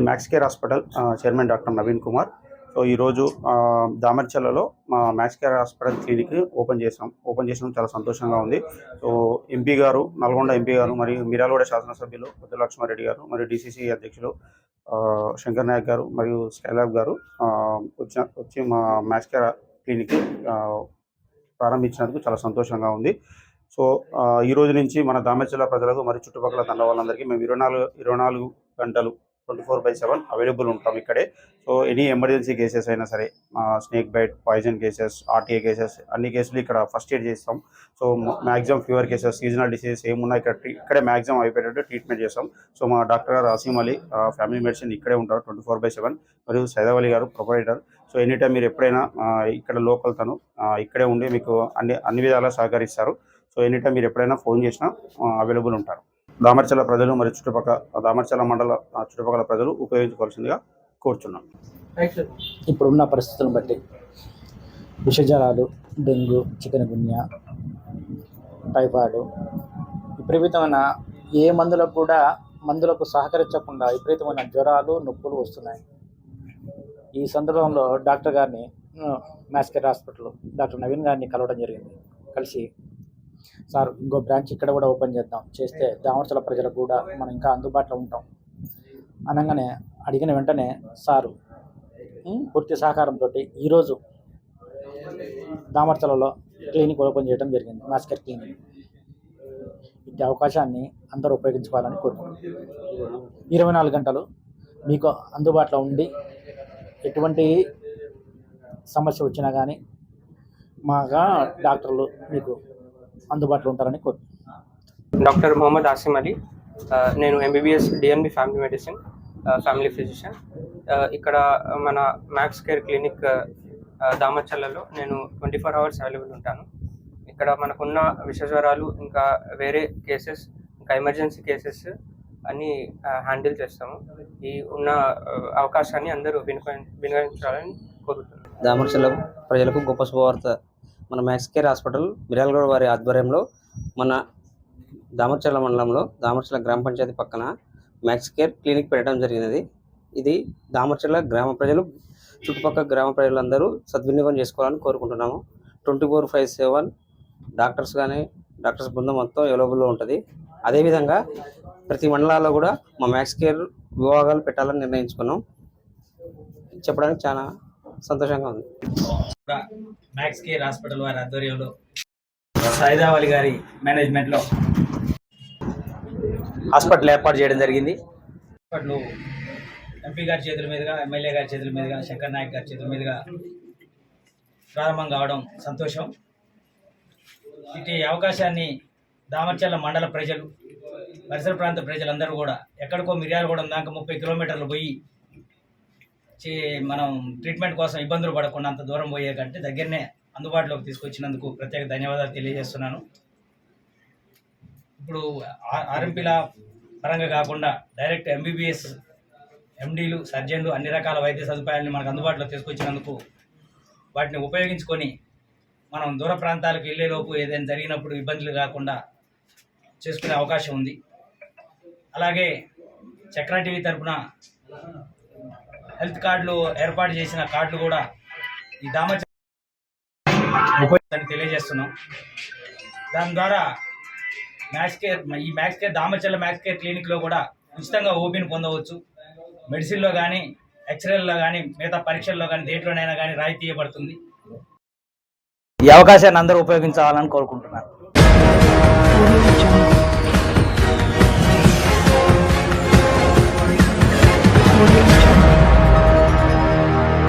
నేను max care hospital chairman doctor Naveen Kumar. So ఈరోజు దామర్చలలో మా max care hospital clinic open చేసినాం చాలా సంతోషంగా ఉంది. సో ఎంపీ గారు, నల్గొండ ఎంపీ గారు, మరియు మిర్యాలగూడ శాసనసభ్యులు పొద్దు లక్ష్మారెడ్డి గారు, మరియు డిసిసి అధ్యక్షులు శంకర్ నాయక్ గారు మరియు స్కైలాబ్ గారు వచ్చి మా మ్యాక్స్ కేర్ క్లినిక్ ప్రారంభించినందుకు చాలా సంతోషంగా ఉంది. సో ఈ రోజు నుంచి మన దామర్చల ప్రజలకు మరియు చుట్టుపక్కల తండ వాళ్ళందరికీ మేము 24 గంటలు 24/7 అవైలబుల్ ఉంటాం ఇక్కడే. సో ఎనీ ఎమర్జెన్సీ కేసెస్ అయినా సరే, snake bite, poison cases, RTA cases, అన్ని కేసులు ఇక్కడ ఫస్ట్ ఎయిడ్ చేస్తాం. So maximum fever cases, seasonal diseases ఏమున్నా ఇక్కడే మ్యాక్సిమం అయిపోయేటట్టు ట్రీట్మెంట్ చేస్తాం. సో మా డాక్టర్ గారు ఆసిమ్ అలీ ఫ్యామిలీ మెడిసిన్ ఇక్కడే ఉంటారు 24/7, మరియు సైదావ్ అలీ గారు ప్రొపరేటర్. సో ఎనీ టైం మీరు ఎప్పుడైనా ఇక్కడ లోకల్ తను ఇక్కడే ఉండి మీకు అన్ని విధాలా సహకరిస్తారు. సో ఎనీ టైం మీరు ఎప్పుడైనా ఫోన్ చేసినా అవైలబుల్ ఉంటారు. దామర్చల ప్రజలు మరియు దామర్చల మండల చుట్టుపక్కల ప్రజలు ఉపయోగించుకోవాల్సిందిగా కోరుచున్నాం. ఇప్పుడున్న పరిస్థితులను బట్టి విషజ్వరాలు, డెంగ్యూ, చికెన్ గున్యా, టైఫాయిడ్, విపరీతమైన ఏ మందులకు సహకరించకుండా విపరీతమైన జ్వరాలు, నొప్పులు వస్తున్నాయి. ఈ సందర్భంలో డాక్టర్ గారిని, max care hospital doctor Naveen గారిని కలవడం జరిగింది. కలిసి సార్ ఇంకో బ్రాంచ్ ఇక్కడ కూడా ఓపెన్ చేస్తే దామర్చల ప్రజలకు కూడా మనం ఇంకా అందుబాటులో ఉంటాం అనగానే అడిగిన వెంటనే సారు పూర్తి సహకారంతో ఈరోజు దామర్చలలో క్లినిక్ ఓపెన్ చేయడం జరిగింది, మ్యాక్స్ కేర్ క్లినిక్. ఈ అవకాశాన్ని అందరూ ఉపయోగించుకోవాలని కోరుకుంటున్నాం. 24 గంటలు మీకు అందుబాటులో ఉండి ఎటువంటి సమస్య వచ్చినా కానీ మాగా డాక్టర్లు మీకు అందుబాటులో ఉంటారని కోరుకుంటున్నాను. డాక్టర్ మొహమ్మద్ ఆసిమ్ అలీ, నేను MBBS DNB family medicine family physician. ఇక్కడ మన మ్యాక్స్ కేర్ క్లినిక్ దామర్చలలో నేను 24 hours అవైలబుల్ ఉంటాను. ఇక్కడ మనకున్న విషజ్వరాలు, ఇంకా వేరే కేసెస్, ఇంకా ఎమర్జెన్సీ కేసెస్ అన్నీ హ్యాండిల్ చేస్తాము. ఈ ఉన్న అవకాశాన్ని అందరూ వినియోగించాలని కోరుతున్నాను. దామర్చల ప్రజలకు గొప్ప శుభవార్త. మన మ్యాక్స్ కేర్ హాస్పిటల్ మిర్యాలగూడ వారి ఆధ్వర్యంలో మన దామర్చల మండలంలో దామర్చల గ్రామ పంచాయతీ పక్కన మ్యాక్స్ కేర్ క్లినిక్ పెట్టడం జరిగినది. ఇది దామర్చల గ్రామ ప్రజలు, చుట్టుపక్కల గ్రామ ప్రజలందరూ సద్వినియోగం చేసుకోవాలని కోరుకుంటున్నాము. 24/7 డాక్టర్స్ బృందం మొత్తం అవైలబుల్లో ఉంటుంది. అదేవిధంగా ప్రతి మండలాల్లో కూడా మా మ్యాక్స్ కేర్ విభాగాలు పెట్టాలని నిర్ణయించుకున్నాం. చెప్పడానికి చాలా సంతోషంగా ఉంది. మ్యాక్స్ కేర్ హాస్పిటల్ వారి ఆధ్వర్యంలో సైదావ్ అలీ గారి మేనేజ్మెంట్లో హాస్పిటల్ ఏర్పాటు చేయడం జరిగింది. హాస్పిటల్ ఎంపీ గారి చేతుల మీదుగా, ఎమ్మెల్యే గారి చేతుల మీదుగా, శంకర్ నాయక్ గారి చేతుల మీదుగా ప్రారంభం కావడం సంతోషం. ఇటు అవకాశాన్ని దామర్చల మండల ప్రజలు, పరిసర ప్రాంత ప్రజలందరూ కూడా ఎక్కడికో మిర్యాలగూడ దాకా 30 కిలోమీటర్లు పోయి మనం ట్రీట్మెంట్ కోసం ఇబ్బందులు పడకుండా అంత దూరం పోయే కంటే దగ్గరనే అందుబాటులోకి తీసుకొచ్చినందుకు ప్రత్యేక ధన్యవాదాలు తెలియజేస్తున్నాను. ఇప్పుడు ఆర్ఎంపీల పరంగా కాకుండా డైరెక్ట్ ఎంబీబీఎస్, ఎండీలు, సర్జన్లు, అన్ని రకాల వైద్య సదుపాయాలని మనకు అందుబాటులో తీసుకొచ్చినందుకు వాటిని ఉపయోగించుకొని మనం దూర ప్రాంతాలకు వెళ్ళేలోపు ఏదైనా జరిగినప్పుడు ఇబ్బందులు కాకుండా చేసుకునే అవకాశం ఉంది. అలాగే చక్ర టీవీ తరఫున హెల్త్ కార్డులు ఏర్పాటు చేసిన కార్డులు కూడా ఈ దామర్చల ఉపయోగించాలని తెలియజేస్తున్నాం. దాని ద్వారా మ్యాక్స్ కేర్ దామర్చల మ్యాక్స్ కేర్ క్లినిక్లో కూడా ఉచితంగా ఓపీని పొందవచ్చు. మెడిసిన్లో కానీ, ఎక్స్రేల్లో కానీ, మిగతా పరీక్షల్లో కానీ, దేంట్లోనైనా కానీ రాయితీ ఇవ్వబడుతుంది. ఈ అవకాశాన్ని అందరూ ఉపయోగించాలని కోరుకుంటున్నాను.